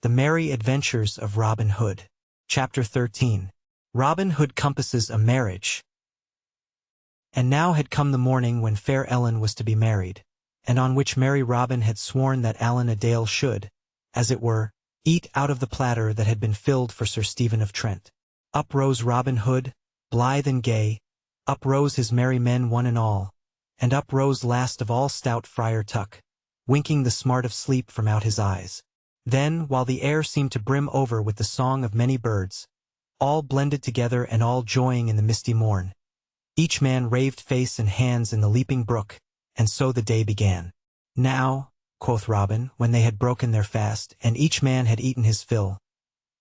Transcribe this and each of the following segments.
The Merry Adventures of Robin Hood. Chapter 13. Robin Hood compasses a marriage. And now had come the morning when fair Ellen was to be married, and on which merry Robin had sworn that Allan a Dale should, as it were, eat out of the platter that had been filled for Sir Stephen of Trent. Up rose Robin Hood, blithe and gay, up rose his merry men one and all, and up rose last of all stout Friar Tuck, winking the smart of sleep from out his eyes. Then, while the air seemed to brim over with the song of many birds, all blended together and all joying in the misty morn, each man raved face and hands in the leaping brook, and so the day began. Now, quoth Robin, when they had broken their fast, and each man had eaten his fill,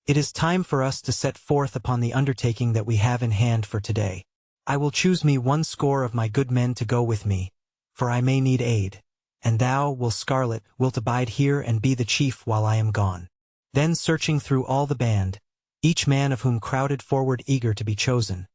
it is time for us to set forth upon the undertaking that we have in hand for today. I will choose me 100 of my good men to go with me, for I may need aid, and thou, Will Scarlet, wilt abide here and be the chief while I am gone. Then searching through all the band, each man of whom crowded forward eager to be chosen,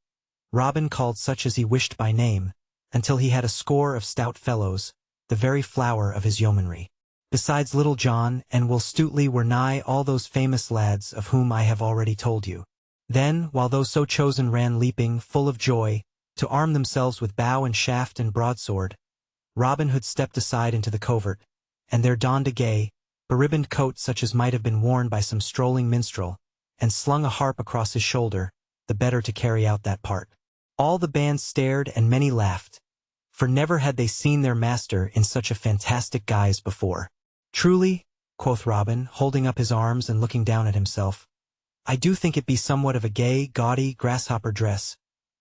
Robin called such as he wished by name, until he had 100 of stout fellows, the very flower of his yeomanry. Besides Little John and Will Stutely were nigh all those famous lads of whom I have already told you. Then, while those so chosen ran leaping, full of joy, to arm themselves with bow and shaft and broadsword, Robin Hood stepped aside into the covert, and there donned a gay, beribboned coat such as might have been worn by some strolling minstrel, and slung a harp across his shoulder, the better to carry out that part. All the band stared and many laughed, for never had they seen their master in such a fantastic guise before. Truly, quoth Robin, holding up his arms and looking down at himself, I do think it be somewhat of a gay, gaudy, grasshopper dress,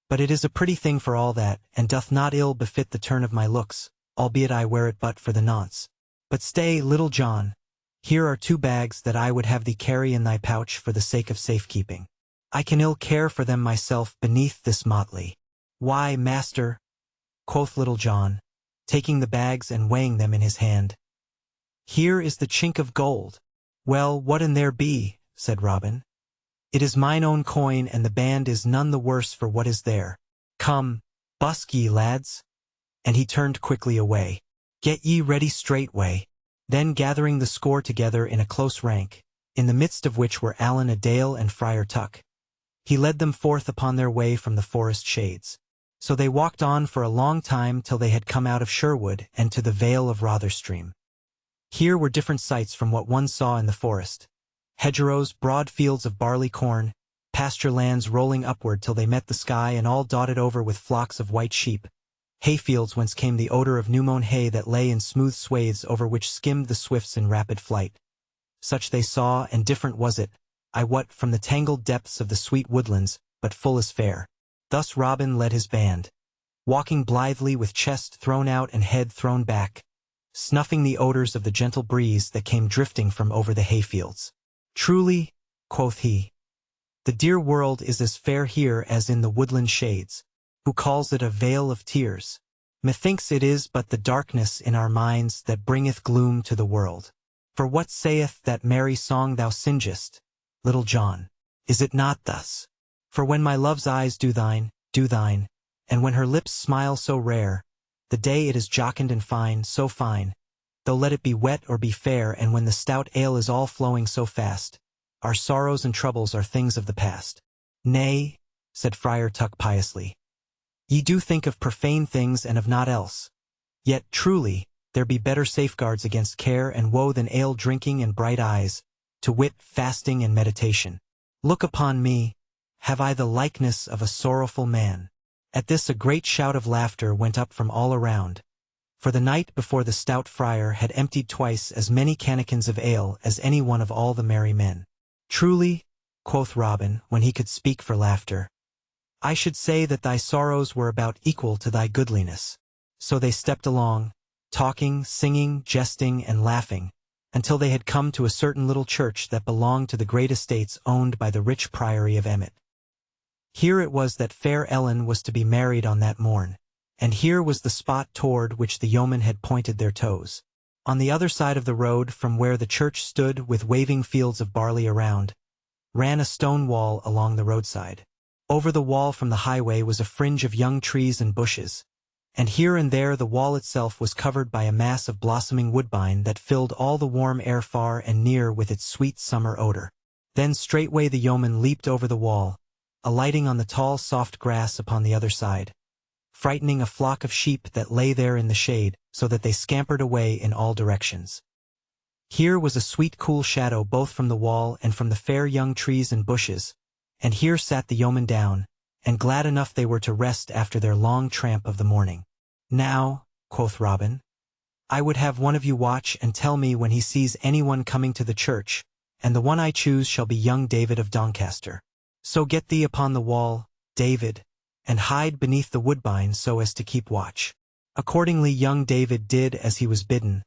but it is a pretty thing for all that, and doth not ill befit the turn of my looks, albeit I wear it but for the nonce. But stay, Little John, here are 2 bags that I would have thee carry in thy pouch for the sake of safekeeping. I can ill care for them myself beneath this motley. Why, master, quoth Little John, taking the bags and weighing them in his hand, here is the chink of gold. Well, what an there be, said Robin. It is mine own coin, and the band is none the worse for what is there. Come, busk ye, lads. And he turned quickly away. Get ye ready straightway. Then gathering the 100 together in a close rank, in the midst of which were Allan a Dale and Friar Tuck, he led them forth upon their way from the forest shades. So they walked on for a long time till they had come out of Sherwood and to the vale of Rotherstream. Here were different sights from what one saw in the forest. Hedgerows, broad fields of barley corn, pasture lands rolling upward till they met the sky and all dotted over with flocks of white sheep, hayfields whence came the odor of new-mown hay that lay in smooth swathes over which skimmed the swifts in rapid flight. Such they saw, and different was it, I wot, from the tangled depths of the sweet woodlands, but full as fair. Thus Robin led his band, walking blithely with chest thrown out and head thrown back, snuffing the odors of the gentle breeze that came drifting from over the hayfields. Truly, quoth he, the dear world is as fair here as in the woodland shades. Who calls it a vale of tears? Methinks it is but the darkness in our minds that bringeth gloom to the world. For what saith that merry song thou singest, Little John? Is it not thus? For when my love's eyes do thine, and when her lips smile so rare, the day it is jocund and fine, so fine, though let it be wet or be fair, and when the stout ale is all flowing so fast, our sorrows and troubles are things of the past. Nay, said Friar Tuck piously, ye do think of profane things and of naught else. Yet, truly, there be better safeguards against care and woe than ale drinking and bright eyes, to wit, fasting and meditation. Look upon me, have I the likeness of a sorrowful man? At this a great shout of laughter went up from all around, for the night before the stout friar had emptied twice as many cannikins of ale as any one of all the merry men. Truly, quoth Robin, when he could speak for laughter, I should say that thy sorrows were about equal to thy goodliness. So they stepped along, talking, singing, jesting, and laughing, until they had come to a certain little church that belonged to the great estates owned by the rich priory of Emmet. Here it was that fair Ellen was to be married on that morn, and here was the spot toward which the yeomen had pointed their toes. On the other side of the road from where the church stood with waving fields of barley around, ran a stone wall along the roadside. Over the wall from the highway was a fringe of young trees and bushes, and here and there the wall itself was covered by a mass of blossoming woodbine that filled all the warm air far and near with its sweet summer odor. Then straightway the yeoman leaped over the wall, alighting on the tall soft grass upon the other side, frightening a flock of sheep that lay there in the shade, so that they scampered away in all directions. Here was a sweet cool shadow both from the wall and from the fair young trees and bushes, and here sat the yeoman down, and glad enough they were to rest after their long tramp of the morning. Now, quoth Robin, I would have one of you watch and tell me when he sees anyone coming to the church, and the one I choose shall be young David of Doncaster. So get thee upon the wall, David, and hide beneath the woodbine so as to keep watch. Accordingly young David did as he was bidden,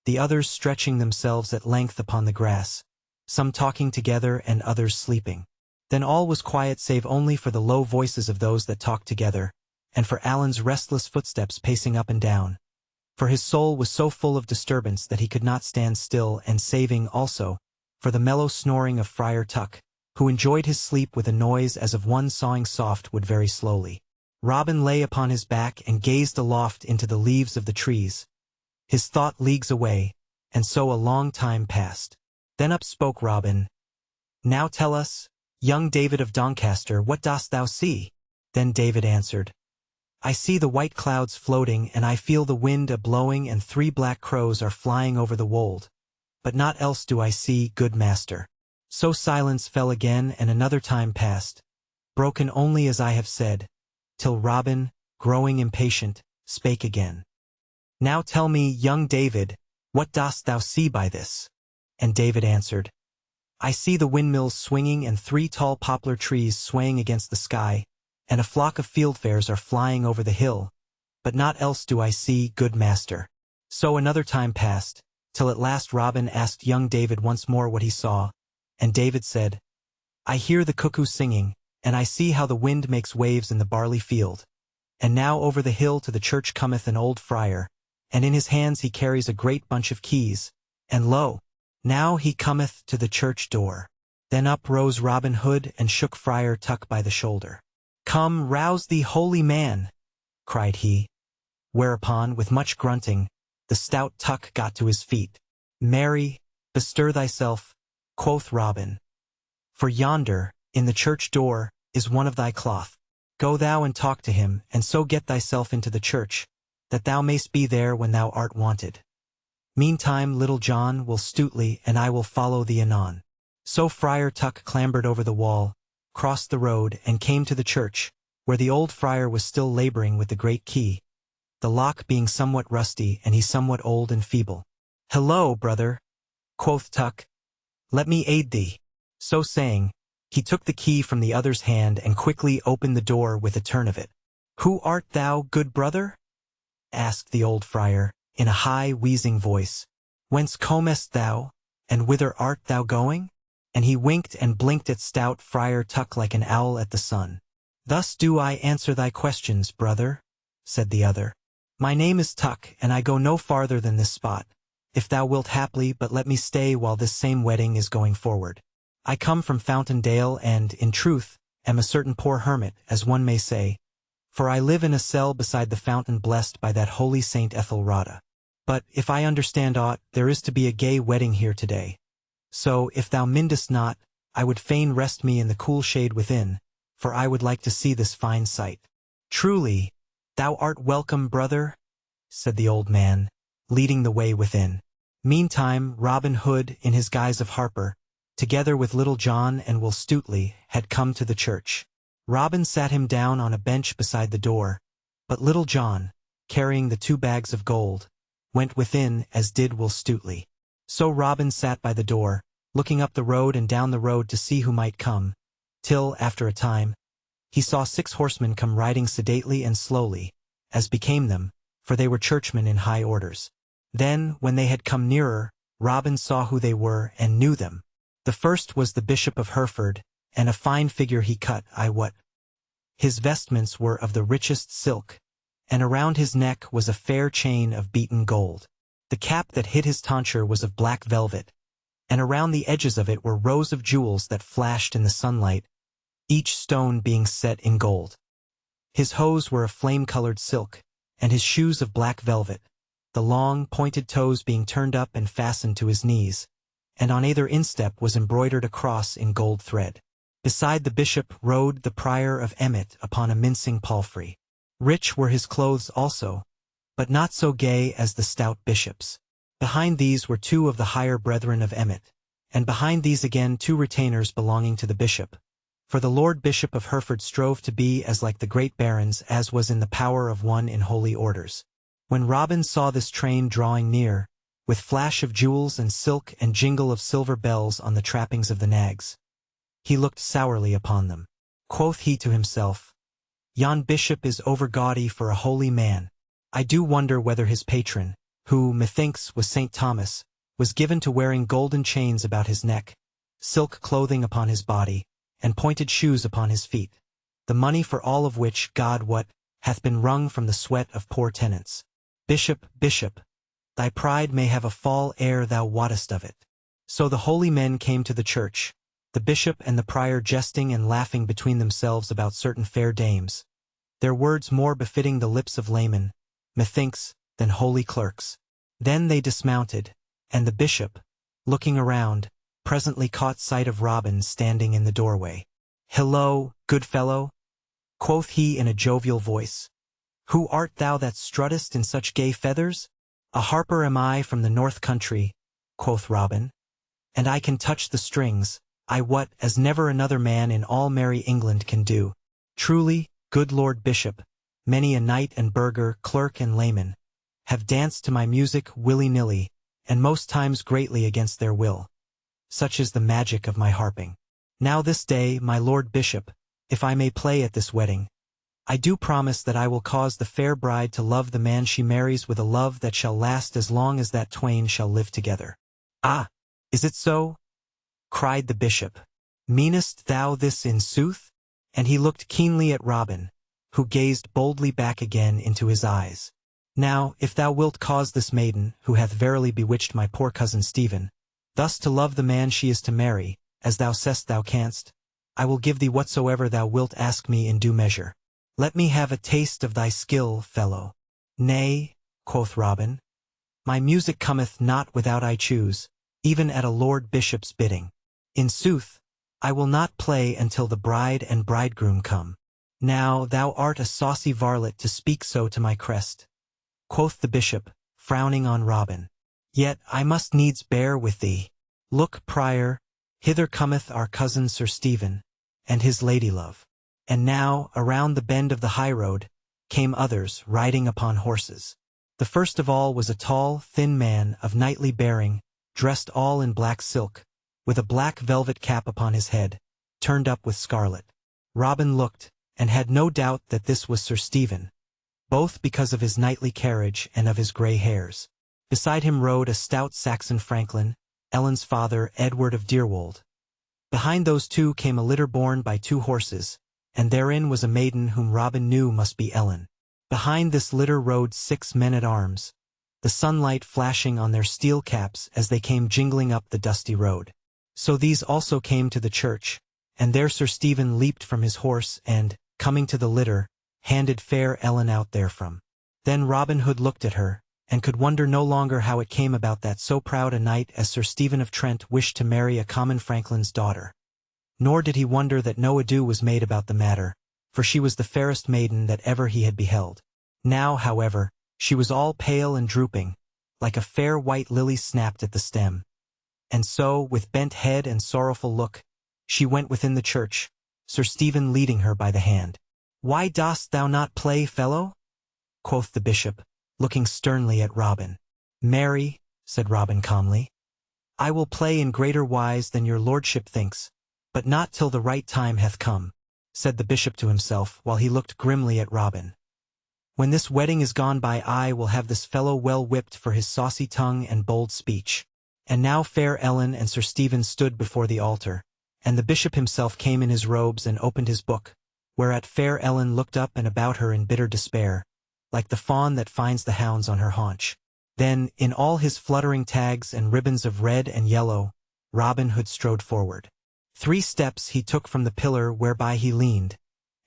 the others stretching themselves at length upon the grass, some talking together and others sleeping. Then all was quiet save only for the low voices of those that talked together, and for Alan's restless footsteps pacing up and down, for his soul was so full of disturbance that he could not stand still, and saving, also, for the mellow snoring of Friar Tuck, who enjoyed his sleep with a noise as of one sawing softwood very slowly. Robin lay upon his back and gazed aloft into the leaves of the trees, his thought leagues away, and so a long time passed. Then up spoke Robin, Now tell us, young David of Doncaster, what dost thou see? Then David answered, I see the white clouds floating, and I feel the wind a-blowing, and 3 black crows are flying over the wold, but naught else do I see, good master. So silence fell again, and another time passed, broken only as I have said, till Robin, growing impatient, spake again. Now tell me, young David, what dost thou see by this? And David answered, I see the windmills swinging and 3 tall poplar trees swaying against the sky, and a flock of fieldfares are flying over the hill, but naught else do I see, good master. So another time passed, till at last Robin asked young David once more what he saw, and David said, I hear the cuckoo singing, and I see how the wind makes waves in the barley field. And now over the hill to the church cometh an old friar, and in his hands he carries a great bunch of keys, and lo, now he cometh to the church door. Then up rose Robin Hood and shook Friar Tuck by the shoulder. Come, rouse thee, holy man, cried he, whereupon, with much grunting, the stout Tuck got to his feet. Marry, bestir thyself, quoth Robin, for yonder, in the church door, is one of thy cloth. Go thou and talk to him, and so get thyself into the church, that thou mayst be there when thou art wanted. Meantime Little John will stoutly, and I will follow thee anon. So Friar Tuck clambered over the wall, crossed the road, and came to the church, where the old friar was still laboring with the great key, the lock being somewhat rusty and he somewhat old and feeble. Hello, brother, quoth Tuck, let me aid thee. So saying, he took the key from the other's hand and quickly opened the door with a turn of it. Who art thou, good brother? Asked the old friar, in a high, wheezing voice. Whence comest thou, and whither art thou going? And he winked and blinked at stout Friar Tuck like an owl at the sun. Thus do I answer thy questions, brother, said the other. My name is Tuck, and I go no farther than this spot, if thou wilt haply but let me stay while this same wedding is going forward. I come from Fountain Dale and, in truth, am a certain poor hermit, as one may say, for I live in a cell beside the fountain blessed by that holy Saint Ethelrada. But, if I understand aught, there is to be a gay wedding here today. So, if thou mindest not, I would fain rest me in the cool shade within, for I would like to see this fine sight. Truly, thou art welcome, brother, said the old man, leading the way within. Meantime, Robin Hood, in his guise of harper, together with Little John and Will Stutely, had come to the church. Robin sat him down on a bench beside the door, but Little John, carrying the 2 bags of gold, went within, as did Will Stutely. So Robin sat by the door, looking up the road and down the road to see who might come, till, after a time, he saw 6 horsemen come riding sedately and slowly, as became them, for they were churchmen in high orders. Then, when they had come nearer, Robin saw who they were and knew them. The first was the Bishop of Hereford, and a fine figure he cut, I wot. His vestments were of the richest silk, and around his neck was a fair chain of beaten gold. The cap that hid his tonsure was of black velvet, and around the edges of it were rows of jewels that flashed in the sunlight, each stone being set in gold. His hose were of flame-colored silk, and his shoes of black velvet, the long, pointed toes being turned up and fastened to his knees, and on either instep was embroidered a cross in gold thread. Beside the bishop rode the prior of Emmet upon a mincing palfrey. Rich were his clothes also, but not so gay as the stout bishop's. Behind these were two of the higher brethren of Emmet, and behind these again two retainers belonging to the bishop. For the Lord Bishop of Hereford strove to be as like the great barons as was in the power of one in holy orders. When Robin saw this train drawing near, with flash of jewels and silk and jingle of silver bells on the trappings of the nags, he looked sourly upon them. Quoth he to himself, "Yon bishop is over-gaudy for a holy man. I do wonder whether his patron, who, methinks, was St. Thomas, was given to wearing golden chains about his neck, silk clothing upon his body, and pointed shoes upon his feet, the money for all of which, God wot, hath been wrung from the sweat of poor tenants. Bishop, bishop, thy pride may have a fall ere thou wottest of it." So the holy men came to the church, the bishop and the prior jesting and laughing between themselves about certain fair dames, their words more befitting the lips of laymen, methinks, than holy clerks. Then they dismounted, and the bishop, looking around, presently caught sight of Robin standing in the doorway. "Hillo, good fellow," quoth he in a jovial voice. "Who art thou that struttest in such gay feathers?" "A harper am I from the north country," quoth Robin, "and I can touch the strings, I wot, as never another man in all merry England can do. Truly, good Lord Bishop, many a knight and burgher, clerk and layman, have danced to my music willy-nilly, and most times greatly against their will. Such is the magic of my harping. Now this day, my Lord Bishop, if I may play at this wedding, I do promise that I will cause the fair bride to love the man she marries with a love that shall last as long as that twain shall live together." "Ah, is it so?" cried the bishop. "Meanest thou this in sooth?" And he looked keenly at Robin, who gazed boldly back again into his eyes. "Now, if thou wilt cause this maiden, who hath verily bewitched my poor cousin Stephen, thus to love the man she is to marry, as thou say'st thou canst, I will give thee whatsoever thou wilt ask me in due measure. Let me have a taste of thy skill, fellow." "Nay," quoth Robin, "my music cometh not without I choose, even at a lord bishop's bidding. In sooth, I will not play until the bride and bridegroom come." "Now thou art a saucy varlet to speak so to my crest," quoth the bishop, frowning on Robin. "Yet I must needs bear with thee. Look, prior, hither cometh our cousin Sir Stephen, and his lady-love." And now, around the bend of the highroad, came others riding upon horses. The first of all was a tall, thin man of knightly bearing, dressed all in black silk, with a black velvet cap upon his head, turned up with scarlet. Robin looked, and had no doubt that this was Sir Stephen, both because of his knightly carriage and of his grey hairs. Beside him rode a stout Saxon franklin, Ellen's father, Edward of Deerwold. Behind those two came a litter borne by two horses, and therein was a maiden whom Robin knew must be Ellen. Behind this litter rode 6 men-at-arms, the sunlight flashing on their steel caps as they came jingling up the dusty road. So these also came to the church, and there Sir Stephen leaped from his horse and, coming to the litter, handed fair Ellen out therefrom. Then Robin Hood looked at her, and could wonder no longer how it came about that so proud a knight as Sir Stephen of Trent wished to marry a common franklin's daughter. Nor did he wonder that no ado was made about the matter, for she was the fairest maiden that ever he had beheld. Now, however, she was all pale and drooping, like a fair white lily snapped at the stem. And so, with bent head and sorrowful look, she went within the church, Sir Stephen leading her by the hand. "Why dost thou not play, fellow?" quoth the bishop, looking sternly at Robin. "Marry," said Robin calmly, "I will play in greater wise than your lordship thinks, but not till the right time hath come," said the bishop to himself while he looked grimly at Robin. "When this wedding is gone by, I will have this fellow well whipped for his saucy tongue and bold speech." And now fair Ellen and Sir Stephen stood before the altar, and the bishop himself came in his robes and opened his book, whereat fair Ellen looked up and about her in bitter despair, like the fawn that finds the hounds on her haunch. Then, in all his fluttering tags and ribbons of red and yellow, Robin Hood strode forward. 3 steps he took from the pillar whereby he leaned,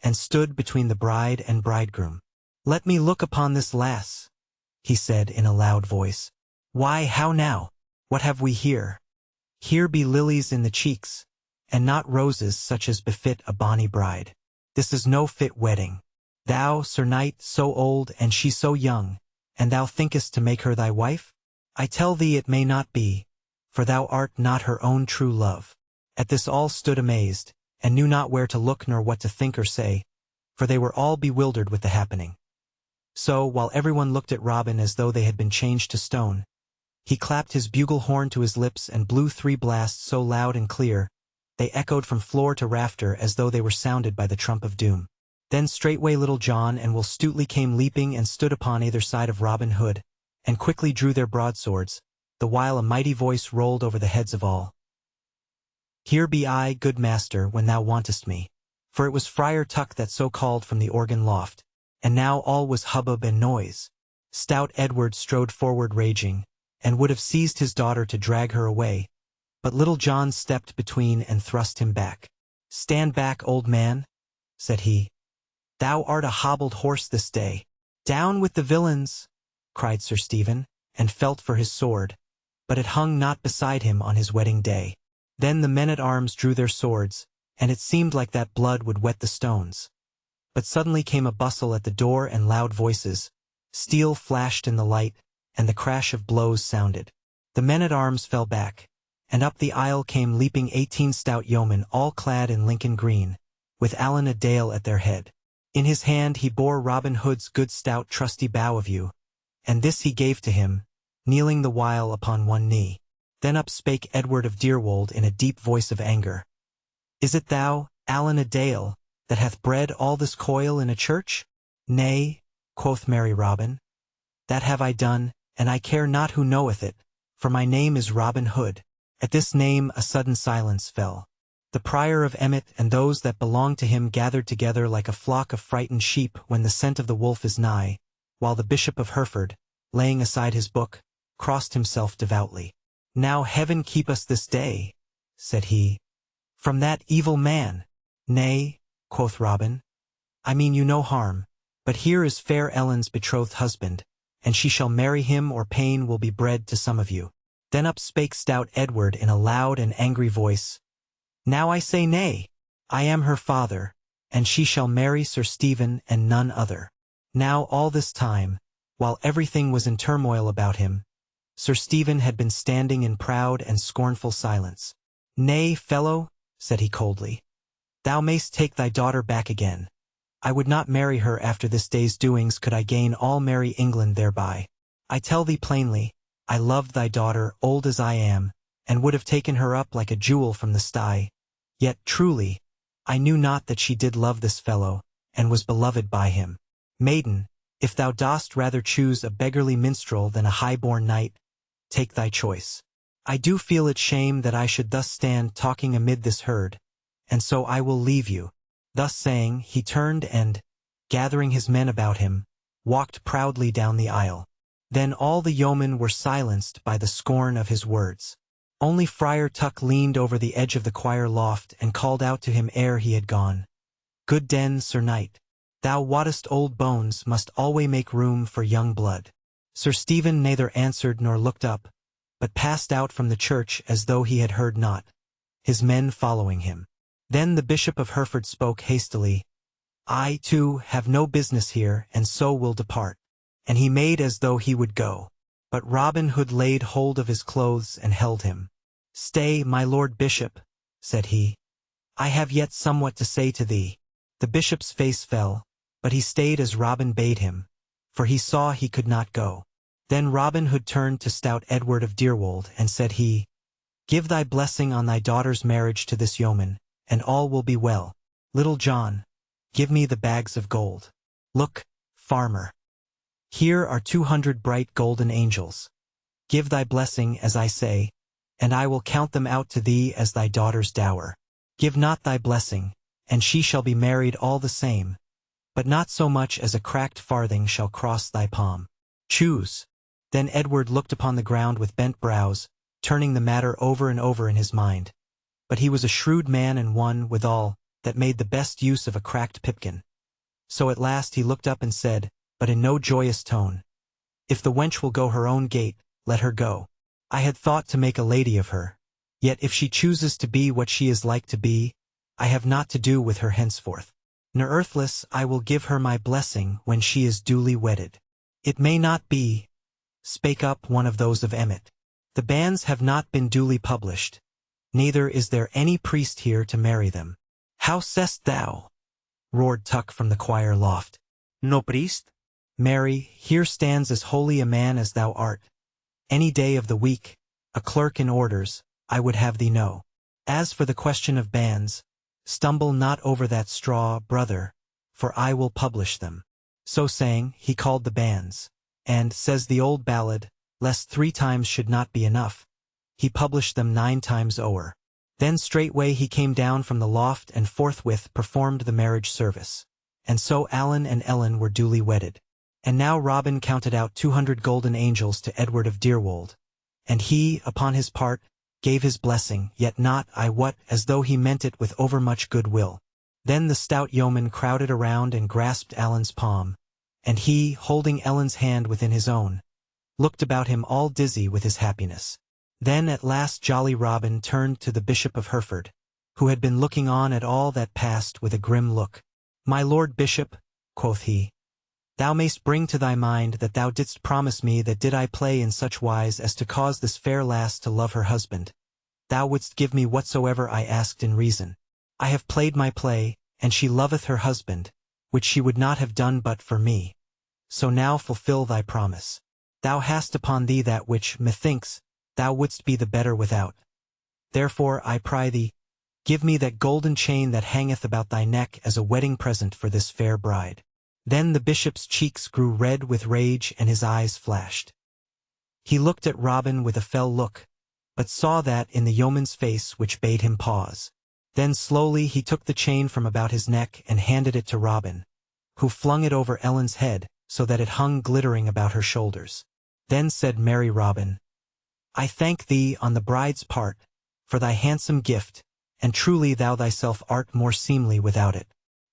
and stood between the bride and bridegroom. "Let me look upon this lass," he said in a loud voice. "Why, how now? What have we here? Here be lilies in the cheeks, and not roses such as befit a bonny bride. This is no fit wedding. Thou, Sir Knight, so old and she so young, and thou thinkest to make her thy wife? I tell thee it may not be, for thou art not her own true love." At this all stood amazed, and knew not where to look nor what to think or say, for they were all bewildered with the happening. So, while everyone looked at Robin as though they had been changed to stone, he clapped his bugle horn to his lips and blew 3 blasts so loud and clear, they echoed from floor to rafter as though they were sounded by the trump of doom. Then straightway Little John and Will Stutely came leaping and stood upon either side of Robin Hood, and quickly drew their broadswords, the while a mighty voice rolled over the heads of all. "Here be I, good master, when thou wantest me." For it was Friar Tuck that so called from the organ loft, and now all was hubbub and noise. Stout Edward strode forward raging, and would have seized his daughter to drag her away, but Little John stepped between and thrust him back. "Stand back, old man," said he. "Thou art a hobbled horse this day." "Down with the villains!" cried Sir Stephen, and felt for his sword, but it hung not beside him on his wedding day. Then the men-at-arms drew their swords, and it seemed like that blood would wet the stones. But suddenly came a bustle at the door and loud voices. Steel flashed in the light, and the crash of blows sounded. The men-at-arms fell back, and up the aisle came leaping 18 stout yeomen all clad in Lincoln green, with Allan a Dale at their head. In his hand he bore Robin Hood's good stout trusty bow of yew, and this he gave to him, kneeling the while upon one knee. Then up spake Edward of Deerwold in a deep voice of anger. "Is it thou, Allan a Dale, that hath bred all this coil in a church?" "Nay," quoth merry Robin, "that have I done, and I care not who knoweth it, for my name is Robin Hood." At this name a sudden silence fell. The Prior of Emmet and those that belonged to him gathered together like a flock of frightened sheep when the scent of the wolf is nigh, while the Bishop of Hereford, laying aside his book, crossed himself devoutly. "Now heaven keep us this day," said he, "from that evil man." "Nay," quoth Robin, "I mean you no harm, but here is fair Ellen's betrothed husband, and she shall marry him or pain will be bred to some of you." Then up spake stout Edward in a loud and angry voice. "Now I say nay. I am her father, and she shall marry Sir Stephen and none other." Now all this time, while everything was in turmoil about him, Sir Stephen had been standing in proud and scornful silence. "Nay, fellow," said he coldly, "thou mayst take thy daughter back again. I would not marry her after this day's doings could I gain all merry England thereby. I tell thee plainly, I loved thy daughter, old as I am, and would have taken her up like a jewel from the sty. Yet, truly, I knew not that she did love this fellow, and was beloved by him. Maiden, if thou dost rather choose a beggarly minstrel than a high-born knight, take thy choice. I do feel it shame that I should thus stand talking amid this herd, and so I will leave you." Thus saying, he turned and, gathering his men about him, walked proudly down the aisle. Then all the yeomen were silenced by the scorn of his words. Only Friar Tuck leaned over the edge of the choir loft and called out to him ere he had gone, "Good den, Sir Knight. Thou wottest old bones must alway make room for young blood." Sir Stephen neither answered nor looked up, but passed out from the church as though he had heard not, his men following him. Then the Bishop of Hereford spoke hastily. "I, too, have no business here, and so will depart." And he made as though he would go. But Robin Hood laid hold of his clothes and held him. "Stay, my Lord Bishop," said he. "I have yet somewhat to say to thee." The bishop's face fell, but he stayed as Robin bade him, for he saw he could not go. Then Robin Hood turned to stout Edward of Deerwold, and said he, "Give thy blessing on thy daughter's marriage to this yeoman, and all will be well. Little John, give me the bags of gold. Look, farmer. Here are 200 bright golden angels. Give thy blessing, as I say, and I will count them out to thee as thy daughter's dower. Give not thy blessing, and she shall be married all the same, but not so much as a cracked farthing shall cross thy palm. Choose." Then Edward looked upon the ground with bent brows, turning the matter over and over in his mind. But he was a shrewd man and one, withal, that made the best use of a cracked pipkin. So at last he looked up and said, but in no joyous tone. If the wench will go her own gait, let her go. I had thought to make a lady of her. Yet if she chooses to be what she is like to be, I have naught to do with her henceforth. Nor earthless I will give her my blessing when she is duly wedded. It may not be, spake up one of those of Emmet. The banns have not been duly published, neither is there any priest here to marry them. How sayst thou? Roared Tuck from the choir loft. No priest? Marry, here stands as holy a man as thou art. Any day of the week, a clerk in orders, I would have thee know. As for the question of banns, stumble not over that straw, brother, for I will publish them. So saying, he called the banns, and, says the old ballad, lest 3 times should not be enough, he published them 9 times o'er. Then straightway he came down from the loft and forthwith performed the marriage service. And so Allen and Ellen were duly wedded. And now Robin counted out 200 golden angels to Edward of Deerwold, and he, upon his part, gave his blessing, yet not, I wot, as though he meant it with overmuch good will. Then the stout yeoman crowded around and grasped Allen's palm, and he, holding Ellen's hand within his own, looked about him all dizzy with his happiness. Then at last jolly Robin turned to the Bishop of Hereford, who had been looking on at all that passed with a grim look. My Lord Bishop, quoth he, thou mayst bring to thy mind that thou didst promise me that did I play in such wise as to cause this fair lass to love her husband, thou wouldst give me whatsoever I asked in reason. I have played my play, and she loveth her husband, which she would not have done but for me. So now fulfill thy promise. Thou hast upon thee that which, methinks, thou wouldst be the better without. Therefore, I pry thee, give me that golden chain that hangeth about thy neck as a wedding present for this fair bride. Then the bishop's cheeks grew red with rage and his eyes flashed. He looked at Robin with a fell look, but saw that in the yeoman's face which bade him pause. Then slowly he took the chain from about his neck and handed it to Robin, who flung it over Ellen's head so that it hung glittering about her shoulders. Then said merry Robin, I thank thee on the bride's part, for thy handsome gift, and truly thou thyself art more seemly without it.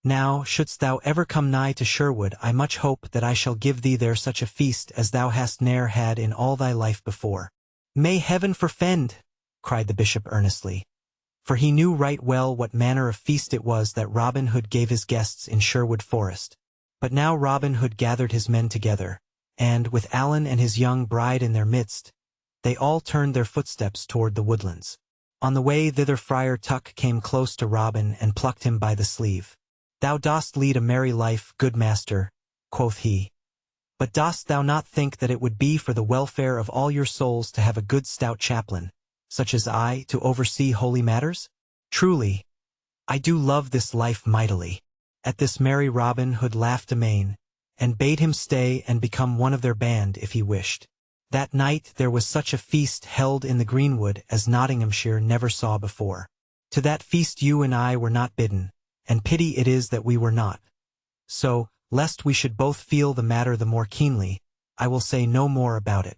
Now, shouldst thou ever come nigh to Sherwood, I much hope that I shall give thee there such a feast as thou hast ne'er had in all thy life before. May heaven forfend, cried the bishop earnestly, for he knew right well what manner of feast it was that Robin Hood gave his guests in Sherwood Forest. But now Robin Hood gathered his men together, and, with Allen and his young bride in their midst, they all turned their footsteps toward the woodlands. On the way thither Friar Tuck came close to Robin and plucked him by the sleeve. Thou dost lead a merry life, good master, quoth he. But dost thou not think that it would be for the welfare of all your souls to have a good stout chaplain, such as I, to oversee holy matters? Truly, I do love this life mightily. At this merry Robin Hood laughed amain, and bade him stay and become one of their band if he wished. That night there was such a feast held in the greenwood as Nottinghamshire never saw before. To that feast you and I were not bidden, and pity it is that we were not. So, lest we should both feel the matter the more keenly, I will say no more about it.